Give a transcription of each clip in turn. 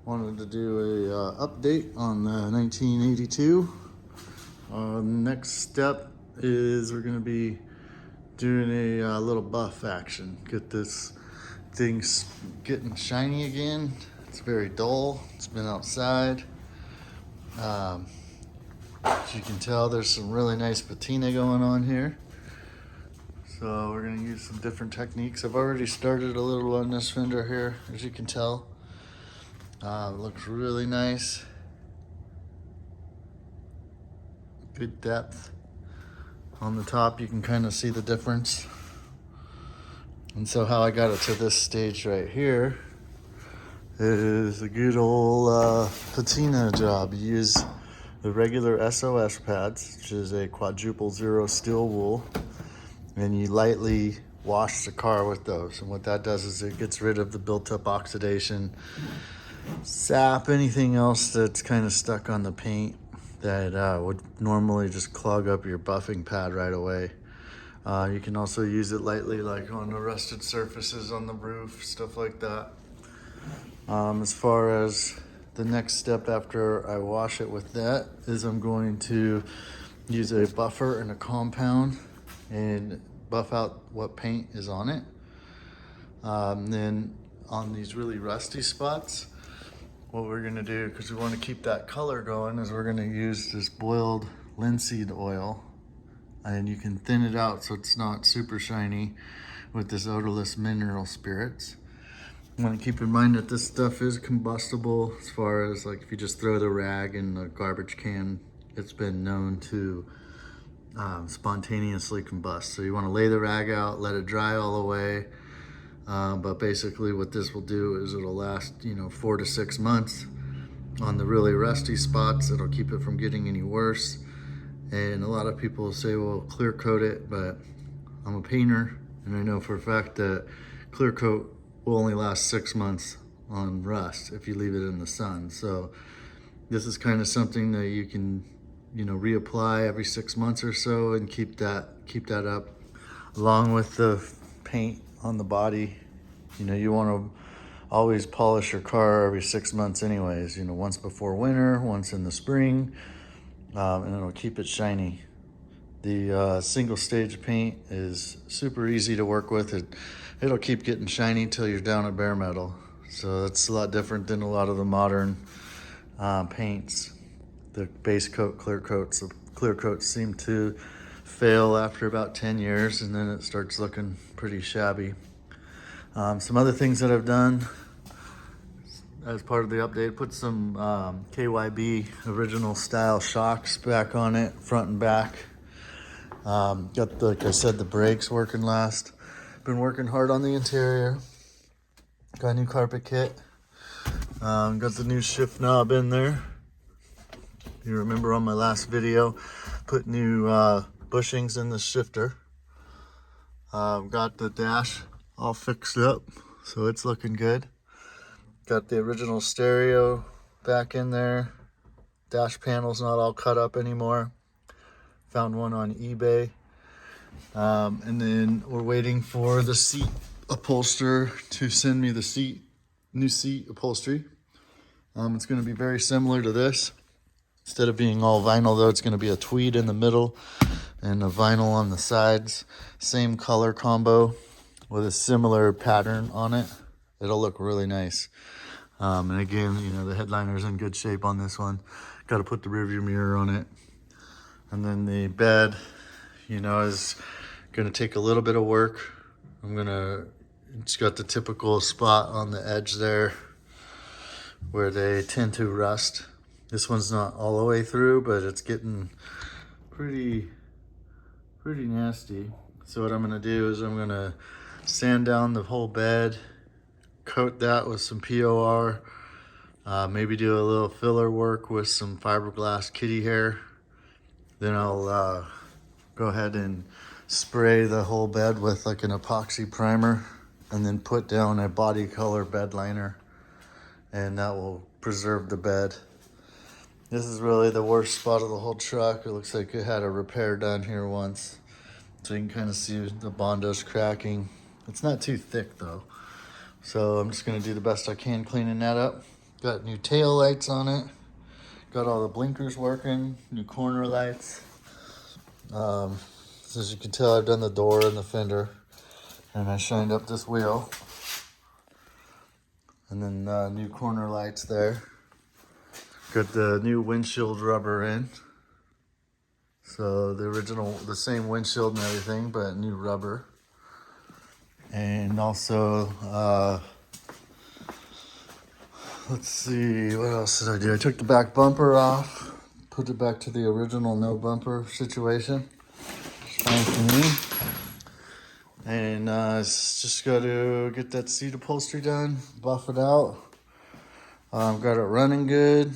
Wanted to do a update on the 1982. Next step is we're going to be doing a little buff action. Get this thing getting shiny again. It's very dull. It's been outside. As you can tell, there's some really nice patina going on here. So we're going to use some different techniques. I've already started a little on this fender here, as you can tell. It looks really nice. Good depth. On the top, you can kind of see the difference. And so how I got it to this stage right here is a good old patina job. You use the regular SOS pads, which is a quadruple zero steel wool, and you lightly wash the car with those. And what that does is it gets rid of the built-up oxidation, sap, anything else that's kind of stuck on the paint that would normally just clog up your buffing pad right away. You can also use it lightly, like on the rusted surfaces on the roof, stuff like that. As far as the next step after I wash it with that is I'm going to use a buffer and a compound and buff out what paint is on it. Then on these really rusty spots, what we're gonna do, because we want to keep that color going, is we're gonna use this boiled linseed oil, and you can thin it out so it's not super shiny with this odorless mineral spirits. You want to keep in mind that this stuff is combustible. As far as like if you just throw the rag in the garbage can, it's been known to spontaneously combust. So you want to lay the rag out, let it dry all the way. But basically what this will do is it'll last, 4 to 6 months. On the really rusty spots, it'll keep it from getting any worse. And a lot of people say, well, clear coat it, but I'm a painter and I know for a fact that clear coat will only last 6 months on rust if you leave it in the sun. So this is kind of something that you can, reapply every 6 months or so and keep that up, along with the paint on the body. You want to always polish your car every 6 months anyways, once before winter, once in the spring, and it'll keep it shiny. The single stage paint is super easy to work with. It'll keep getting shiny till you're down at bare metal. So that's a lot different than a lot of the modern paints. The base coat, clear coats. The clear coats seem to fail after about 10 years, and then it starts looking pretty shabby. Some other things that I've done as part of the update, put some KYB original style shocks back on it, front and back. Got, like I said, the brakes working last. Been working hard on the interior. Got a new carpet kit. Got the new shift knob in there. You remember on my last video, put new bushings in the shifter. Got the dash all fixed up, so it's looking good. Got the original stereo back in there. Dash panel's not all cut up anymore. Found one on eBay. And then we're waiting for the seat upholsterer to send me the new seat upholstery. It's going to be very similar to this. Instead of being all vinyl though, it's going to be a tweed in the middle and a vinyl on the sides. Same color combo with a similar pattern on it. It'll look really nice. And again, the headliner's in good shape on this one. Got to put the rearview mirror on it. And then the bed, is going to take a little bit of work. It's got the typical spot on the edge there where they tend to rust. This one's not all the way through, but it's getting pretty nasty. So what I'm going to do is I'm going to sand down the whole bed, coat that with some POR, maybe do a little filler work with some fiberglass kitty hair. Then I'll go ahead and spray the whole bed with like an epoxy primer, and then put down a body color bed liner, and that will preserve the bed. This is really the worst spot of the whole truck. It looks like it had a repair done here once, so you can kind of see the Bondo's cracking. It's not too thick though, so I'm just going to do the best I can cleaning that up. Got new tail lights on it. Got all the blinkers working, new corner lights. So as you can tell, I've done the door and the fender, and I shined up this wheel. And then new corner lights there. Got the new windshield rubber in. So the same windshield and everything, but new rubber. And also, let's see, what else did I do? I took the back bumper off, put it back to the original no bumper situation. It's fine for me. And just got to get that seat upholstery done, buff it out. Got it running good,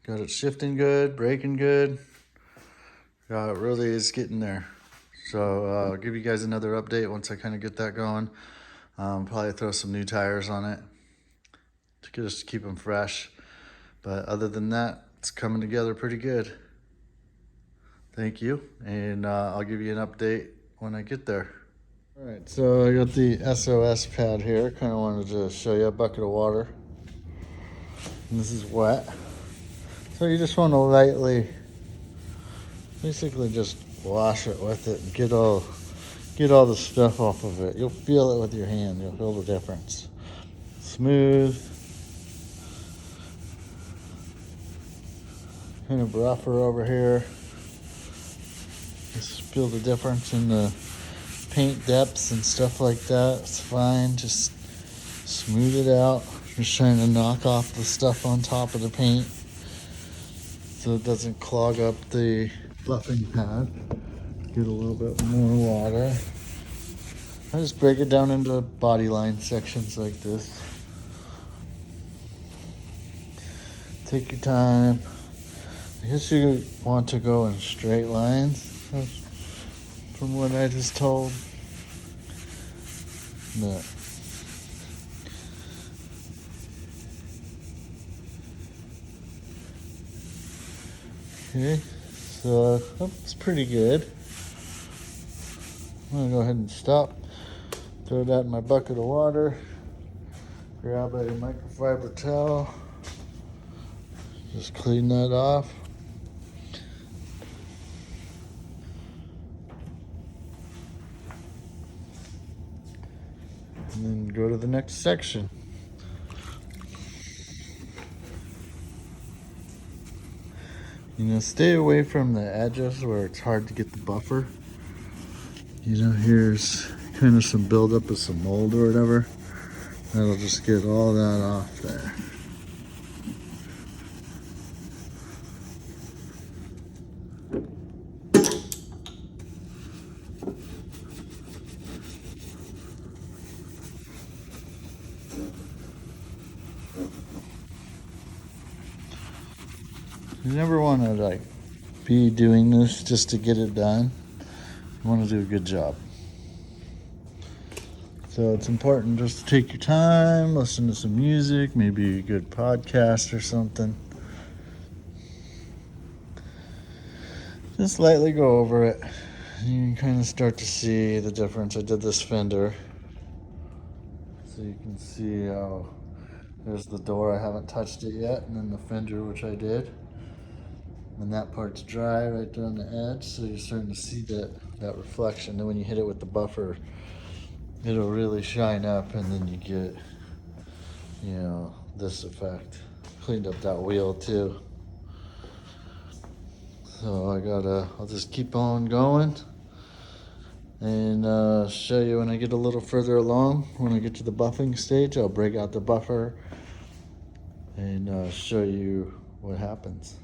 got it shifting good, braking good. It really is getting there. So I'll give you guys another update once I kind of get that going. Probably throw some new tires on it to just keep them fresh. But other than that, it's coming together pretty good. Thank you, and I'll give you an update when I get there. All right, so I got the SOS pad here. Kind of wanted to show you a bucket of water. And this is wet. So you just want to lightly, basically just wash it with it and get all the stuff off of it. You'll feel it with your hand. You'll feel the difference. Smooth. Kind of rougher over here. Just feel the difference in the paint depths and stuff like that. It's fine. Just smooth it out. Just trying to knock off the stuff on top of the paint so it doesn't clog up the buffing pad. Get a little bit more water. I just break it down into body line sections like this. Take your time. I guess you want to go in straight lines from what I just told. But okay, so it's pretty good. I'm gonna go ahead and stop. Throw that in my bucket of water. Grab a microfiber towel. Just clean that off. And then go to the next section. Stay away from the edges where it's hard to get the buffer. Here's kind of some buildup of some mold or whatever. That'll just get all that off there. You never want to be doing this just to get it done. You want to do a good job. So it's important just to take your time, listen to some music, maybe a good podcast or something. Just lightly go over it. You can kind of start to see the difference. I did this fender. So you can see how there's the door, I haven't touched it yet, and then the fender, which I did. And that part's dry right there on the edge, so you're starting to see that reflection. Then when you hit it with the buffer, it'll really shine up, and then you get, this effect. Cleaned up that wheel too. So I'll just keep on going and show you when I get a little further along. When I get to the buffing stage, I'll break out the buffer and show you what happens.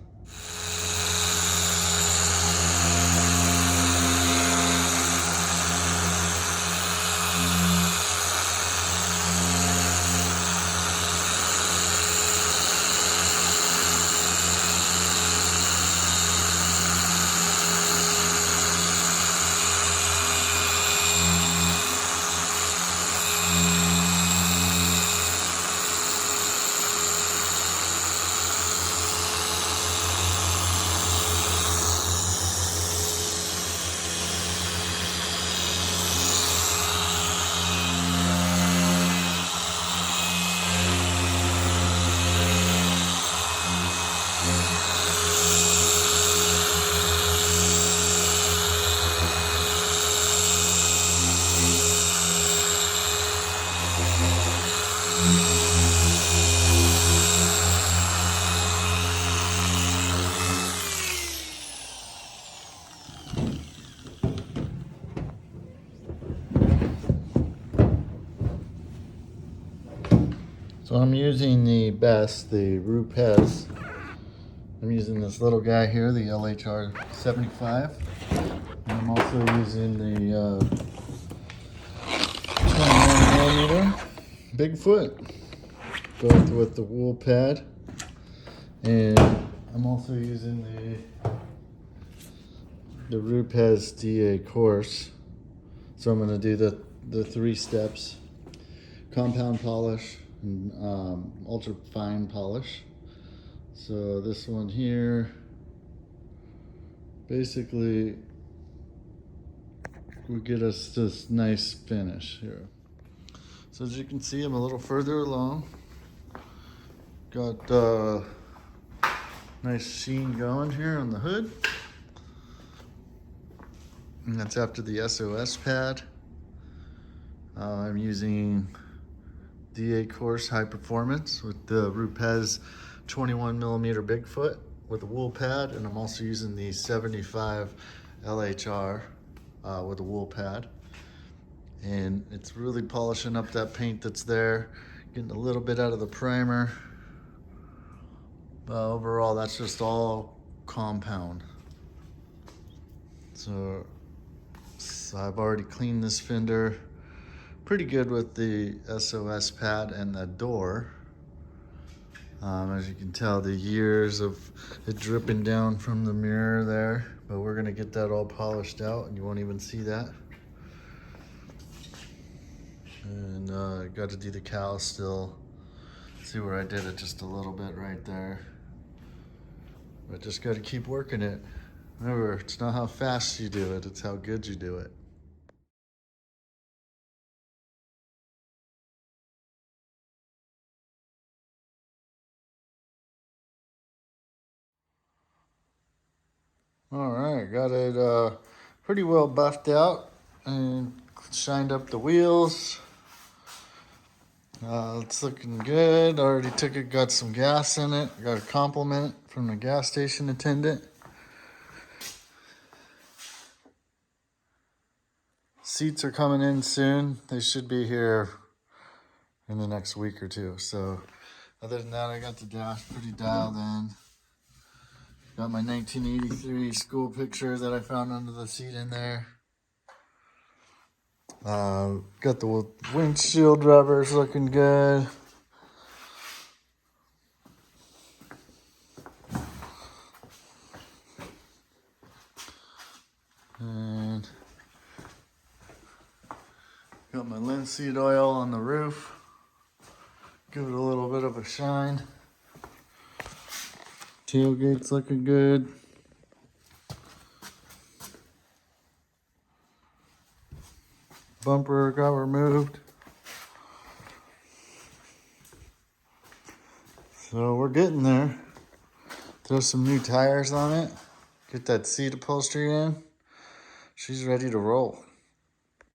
So I'm using the best, the Rupes. I'm using this little guy here, the LHR 75. And I'm also using the 21mm Bigfoot, both with the wool pad. And I'm also using the Rupes DA course. So I'm going to do the 3 steps: compound polish and ultra fine polish. So this one here basically will get us this nice finish here. So as you can see, I'm a little further along. Got nice sheen going here on the hood. And that's after the SOS pad. I'm using DA course high performance with the Rupes 21mm Bigfoot with a wool pad, and I'm also using the 75 LHR with a wool pad. And it's really polishing up that paint that's there, getting a little bit out of the primer. But overall, that's just all compound. So I've already cleaned this fender pretty good with the SOS pad and the door. As you can tell, the years of it dripping down from the mirror there, but we're gonna get that all polished out and you won't even see that. And got to do the cowl still. See where I did it just a little bit right there. But just got to keep working it. Remember, it's not how fast you do it, it's how good you do it. All right, got it pretty well buffed out and shined up the wheels. It's looking good. Already took it, got some gas in it. Got a compliment from the gas station attendant. Seats are coming in soon. They should be here in the next week or two. So other than that, I got the dash pretty dialed in. Got my 1983 school picture that I found under the seat in there. Got the windshield rubbers looking good. And got my linseed oil on the roof. Give it a little bit of a shine. Tailgate's looking good. Bumper got removed. So we're getting there. Throw some new tires on it. Get that seat upholstery in. She's ready to roll.